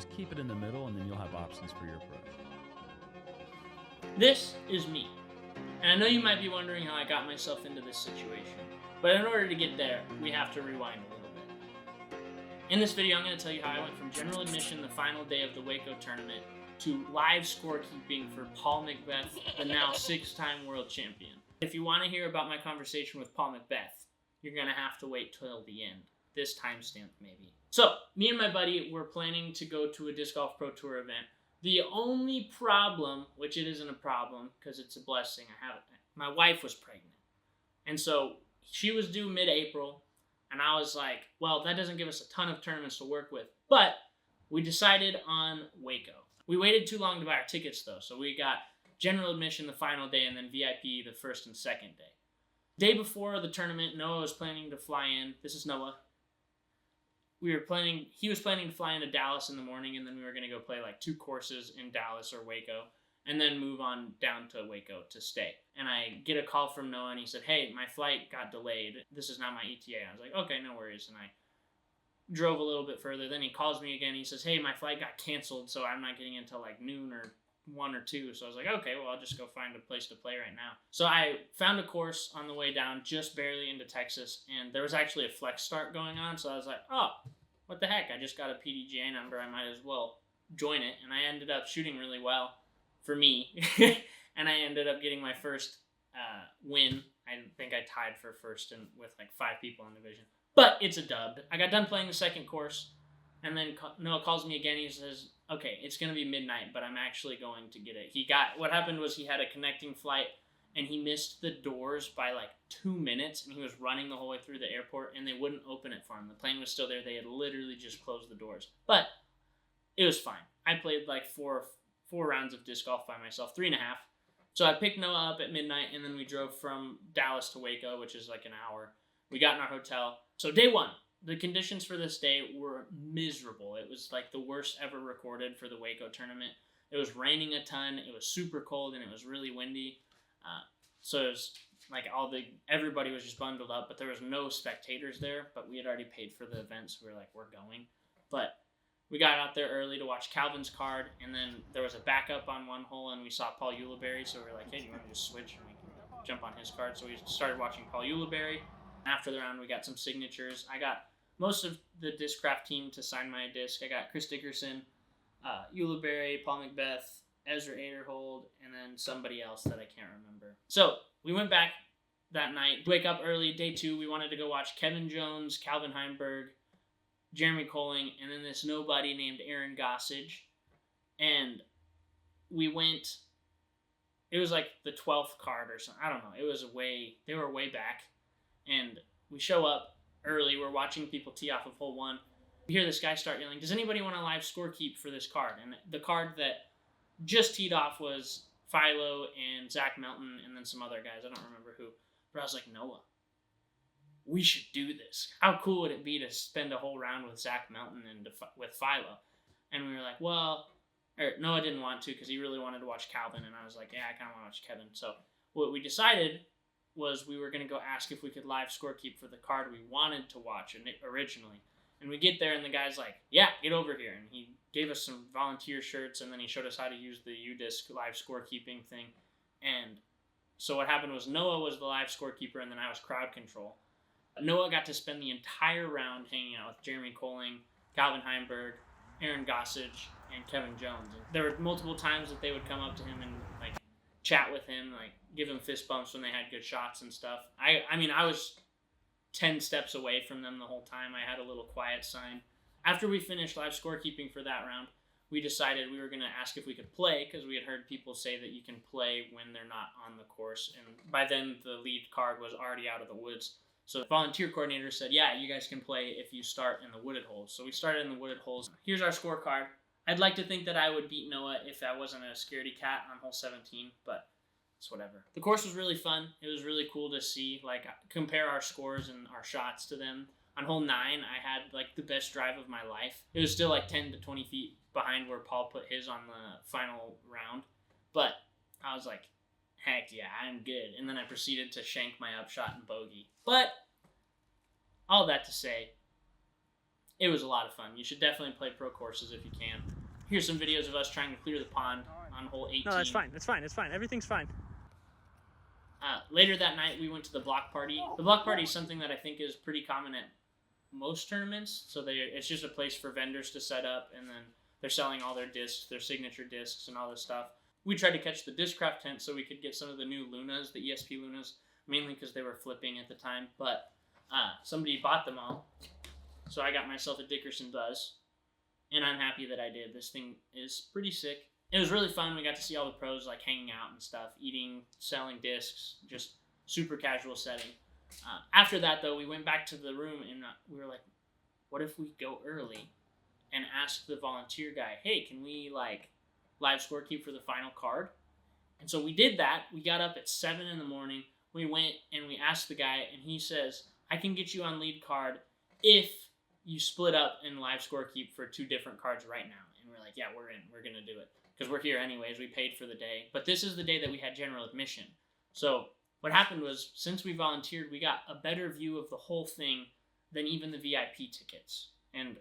Just keep it in the middle, and then you'll have options for your approach. This is me. And I know you might be wondering how I got myself into this situation, but in order to get there, we have to rewind a little bit. In this video, I'm going to tell you how I went from general admission the final day of the Waco tournament to live scorekeeping for Paul McBeth, the now 6-time world champion. If you want to hear about my conversation with Paul McBeth, you're going to have to wait till the end. This timestamp, maybe. So, me and my buddy were planning to go to a Disc Golf Pro Tour event. The only problem, which it isn't a problem because it's a blessing, my wife was pregnant. And so she was due mid-April, and I was like, well, that doesn't give us a ton of tournaments to work with. But we decided on Waco. We waited too long to buy our tickets, though, so we got general admission the final day and then VIP the first and second day. Day before the tournament, Noah was planning to fly in. This is Noah. He was planning to fly into Dallas in the morning, and then we were going to go play like 2 courses in Dallas or Waco, and then move on down to Waco to stay. And I get a call from Noah, and he said, hey, my flight got delayed. This is not my ETA. I was like, okay, no worries. And I drove a little bit further. Then he calls me again. He says, hey, my flight got canceled, so I'm not getting until like noon or 1 or 2. So I was like, okay, well, I'll just go find a place to play right now. So I found a course on the way down, just barely into Texas, and there was actually a flex start going on. So I was like, oh, what the heck? I just got a PDGA number. I might as well join it. And I ended up shooting really well for me. And I ended up getting my first win. I think I tied for first with like 5 people in the division. But it's a dub. I got done playing the second course, and then Noah calls me again. He says, okay, it's going to be midnight, but I'm actually going to get it. What happened was he had a connecting flight, and he missed the doors by like 2 minutes, and he was running the whole way through the airport, and they wouldn't open it for him. The plane was still there. They had literally just closed the doors. But it was fine. I played like four rounds of disc golf by myself, 3.5. So I picked Noah up at midnight, and then we drove from Dallas to Waco, which is like an hour. We got in our hotel. So day 1, the conditions for this day were miserable. It was like the worst ever recorded for the Waco tournament. It was raining a ton. It was super cold, and it was really windy. So it was like everybody was just bundled up, but there was no spectators there. But we had already paid for the event, so we were like, we're going. But we got out there early to watch Calvin's card, and then there was a backup on one hole, and we saw Paul Ulibarri, so we were like, hey, do you want to just switch and we can jump on his card? So we started watching Paul Ulibarri. After the round, we got some signatures. I got most of the discraft team to sign my disc. I got Chris Dickerson, Ulibarri, Paul McBeth, Ezra Aderhold, and then somebody else that I can't remember. So we went back that night. Wake up early. Day 2, we wanted to go watch Kevin Jones, Calvin Heimberg, Jeremy Colling, and then this nobody named Aaron Gossage. And we went. It was like the 12th card or something. I don't know. They were way back. And we show up early. We're watching people tee off of hole 1. We hear this guy start yelling, does anybody want to live score keep for this card? And the card that just teed off was Philo and Zach Melton and then some other guys. I don't remember who. But I was like, Noah, we should do this. How cool would it be to spend a whole round with Zach Melton and with Philo? And we were like, Noah didn't want to because he really wanted to watch Calvin. And I was like, yeah, I kind of want to watch Kevin. So what we decided was we were going to go ask if we could live scorekeep for the card we wanted to watch originally. And we get there, and the guy's like, yeah, get over here. And he gave us some volunteer shirts, and then he showed us how to use the UDisc live scorekeeping thing. And so what happened was Noah was the live scorekeeper, and then I was crowd control. Noah got to spend the entire round hanging out with Jeremy Colling, Calvin Heimberg, Aaron Gossage, and Kevin Jones. And there were multiple times that they would come up to him and like chat with him, like give him fist bumps when they had good shots and stuff. I mean, I was 10 steps away from them the whole time. I had a little quiet sign. After we finished live scorekeeping for that round, we decided we were going to ask if we could play because we had heard people say that you can play when they're not on the course. And by then, the lead card was already out of the woods. So the volunteer coordinator said, yeah, you guys can play if you start in the wooded holes. So we started in the wooded holes. Here's our scorecard. I'd like to think that I would beat Noah if I wasn't a scaredy cat on hole 17, but it's whatever. The course was really fun. It was really cool to see, like, compare our scores and our shots to them. On hole 9, I had, like, the best drive of my life. It was still, like, 10 to 20 feet behind where Paul put his on the final round. But I was like, heck yeah, I'm good. And then I proceeded to shank my upshot and bogey. But all that to say, it was a lot of fun. You should definitely play pro courses if you can. Here's some videos of us trying to clear the pond on hole 18. No, that's fine. It's fine. It's fine. Everything's fine. Later that night, we went to the block party. The block party is something that I think is pretty common at most tournaments. So it's just a place for vendors to set up, and then they're selling all their discs, their signature discs, and all this stuff. We tried to catch the discraft tent so we could get some of the new Lunas, the ESP Lunas, mainly because they were flipping at the time. But somebody bought them all, so I got myself a Dickerson Buzz, and I'm happy that I did. This thing is pretty sick. It was really fun. We got to see all the pros like hanging out and stuff, eating, selling discs, just super casual setting. After that, though, we went back to the room and we were like, what if we go early and ask the volunteer guy, hey, can we like live scorekeep for the final card? And so we did that. We got up at 7 in the morning. We went and we asked the guy, and he says, I can get you on lead card if you split up in live scorekeep for 2 different cards right now. And we're like, yeah, we're in. We're going to do it. Because we're here anyways. We paid for the day. But this is the day that we had general admission. So what happened was, since we volunteered, we got a better view of the whole thing than even the VIP tickets. And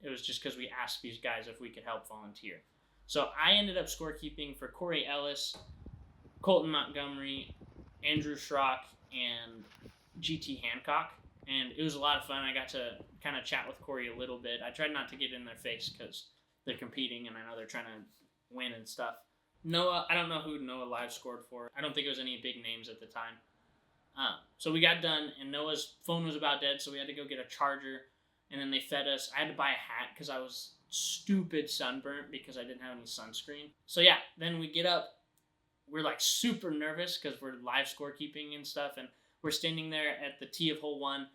it was just because we asked these guys if we could help volunteer. So I ended up scorekeeping for Corey Ellis, Colton Montgomery, Andrew Schrock, and GT Hancock. And it was a lot of fun. I got to kind of chat with Corey a little bit. I tried not to get in their face because they're competing and I know they're trying to win and stuff. Noah, I don't know who Noah live scored for. I don't think it was any big names at the time. So we got done, and Noah's phone was about dead, so we had to go get a charger, and then they fed us. I had to buy a hat because I was stupid sunburnt because I didn't have any sunscreen. So yeah, then we get up. We're like super nervous because we're live scorekeeping and stuff, and we're standing there at the tee of hole 1,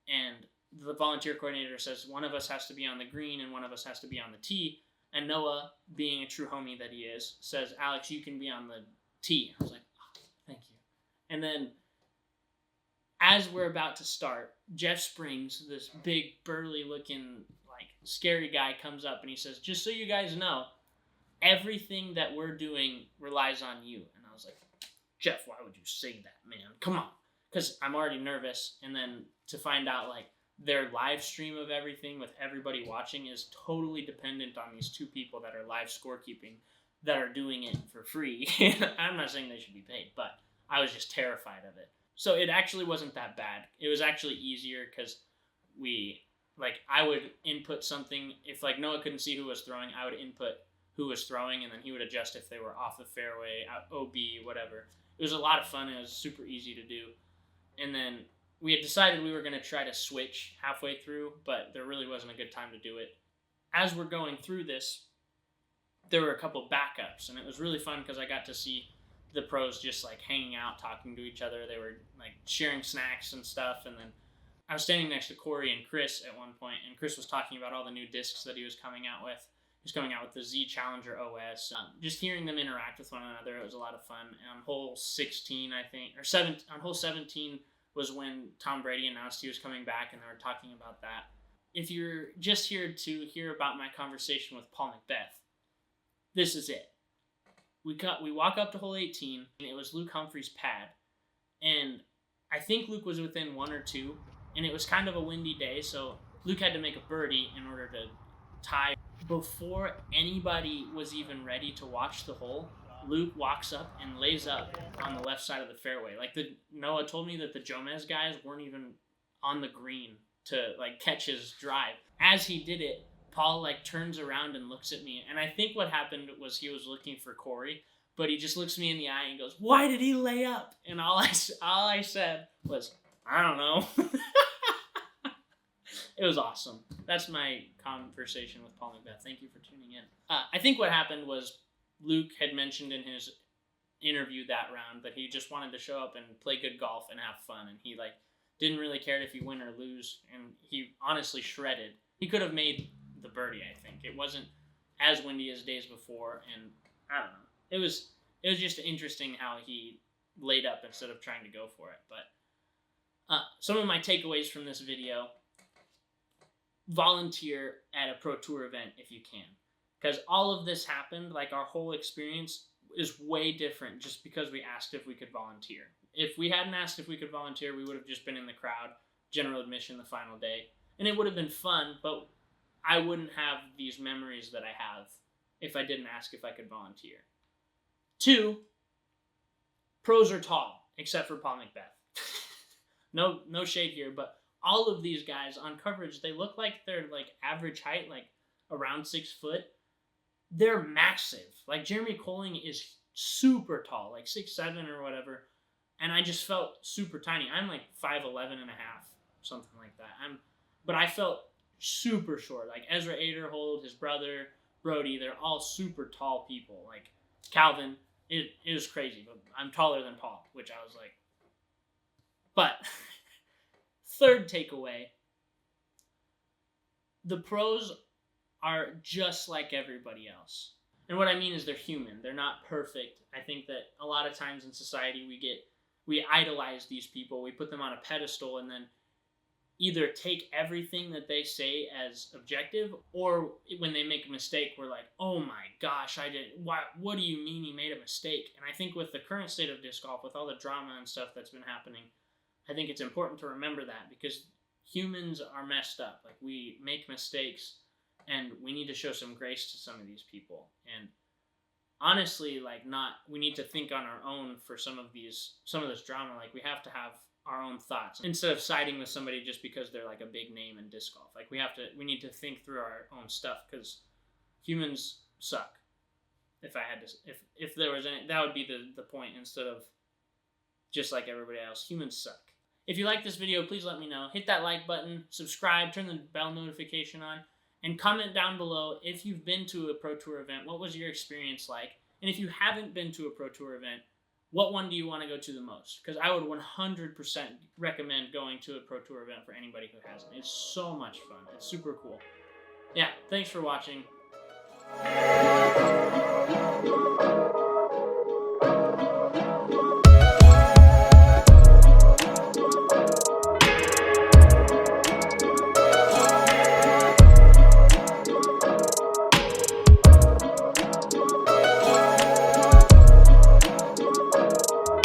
and the volunteer coordinator says one of us has to be on the green and one of us has to be on the tee. And Noah, being a true homie that he is, says, Alex, you can be on the tee. I was like, oh, thank you. And then as we're about to start, Jeff Springs, this big, burly-looking, like, scary guy, comes up and he says, just so you guys know, everything that we're doing relies on you. And I was like, Jeff, why would you say that, man? Come on. Because I'm already nervous. And then to find out, like, their live stream of everything with everybody watching is totally dependent on these 2 people that are live scorekeeping that are doing it for free. I'm not saying they should be paid, but I was just terrified of it. So it actually wasn't that bad. It was actually easier because I would input something. If like Noah couldn't see who was throwing, I would input who was throwing, and then he would adjust if they were off the fairway, out OB, whatever. It was a lot of fun. It was super easy to do. And then we had decided we were going to try to switch halfway through, but there really wasn't a good time to do it. As we're going through this, there were a couple backups, and it was really fun because I got to see the pros just like hanging out, talking to each other. They were like sharing snacks and stuff, and then I was standing next to Corey and Chris at one point, and Chris was talking about all the new discs that he was coming out with. He was coming out with the Z Challenger OS. Just hearing them interact with one another, it was a lot of fun. And on hole 16, I think, or 7, on hole 17, was when Tom Brady announced he was coming back, and they were talking about that. If you're just here to hear about my conversation with Paul McBeth, this is it. We walk up to hole 18, and it was Luke Humphrey's pad. And I think Luke was within 1 or 2, and it was kind of a windy day, so Luke had to make a birdie in order to tie. Before anybody was even ready to watch the hole, Luke walks up and lays up on the left side of the fairway. Like Noah told me that the Jomez guys weren't even on the green to like catch his drive. As he did it, Paul like turns around and looks at me, and I think what happened was he was looking for Corey, but he just looks me in the eye and goes, "Why did he lay up?" And all I said was, "I don't know." It was awesome. That's my conversation with Paul McBeth. Thank you for tuning in. I think what happened was Luke had mentioned in his interview that round that he just wanted to show up and play good golf and have fun, and he like didn't really care if he win or lose, and he honestly shredded. He could have made the birdie, I think. It wasn't as windy as days before, and I don't know. It was just interesting how he laid up instead of trying to go for it. But some of my takeaways from this video: volunteer at a Pro Tour event if you can. Because all of this happened, like our whole experience is way different just because we asked if we could volunteer. If we hadn't asked if we could volunteer, we would have just been in the crowd, general admission the final day. And it would have been fun, but I wouldn't have these memories that I have if I didn't ask if I could volunteer. 2, pros are tall, except for Paul McBeth. No shade here, but all of these guys on coverage, they look like they're like average height, like around 6 foot. They're massive. Like Jeremy Colling is super tall, like 6'7" or whatever. And I just felt super tiny. I'm like 5'11 and a half, something like that. But I felt super short. Like Ezra Aderhold, his brother, Brody, they're all super tall people. Like Calvin, it was crazy. But I'm taller than Paul, which I was like. But third takeaway, the pros are just like everybody else. And what I mean is they're human. They're not perfect. I think that a lot of times in society we idolize these people. We put them on a pedestal and then either take everything that they say as objective, or when they make a mistake, we're like, oh my gosh, what do you mean he made a mistake? And I think with the current state of disc golf, with all the drama and stuff that's been happening, I think it's important to remember that, because humans are messed up. Like, we make mistakes, and we need to show some grace to some of these people. And honestly, we need to think on our own for some of this drama. Like, we have to have our own thoughts instead of siding with somebody just because they're like a big name in disc golf. Like, we need to think through our own stuff, because humans suck. If there was any, that would be the point, instead of just like everybody else. Humans suck. If you like this video, please let me know. Hit that like button, subscribe, turn the bell notification on, and comment down below if you've been to a Pro Tour event. What was your experience like? And if you haven't been to a Pro Tour event, what one do you want to go to the most? Because I would 100% recommend going to a Pro Tour event for anybody who hasn't. It's so much fun. It's super cool. Yeah, thanks for watching.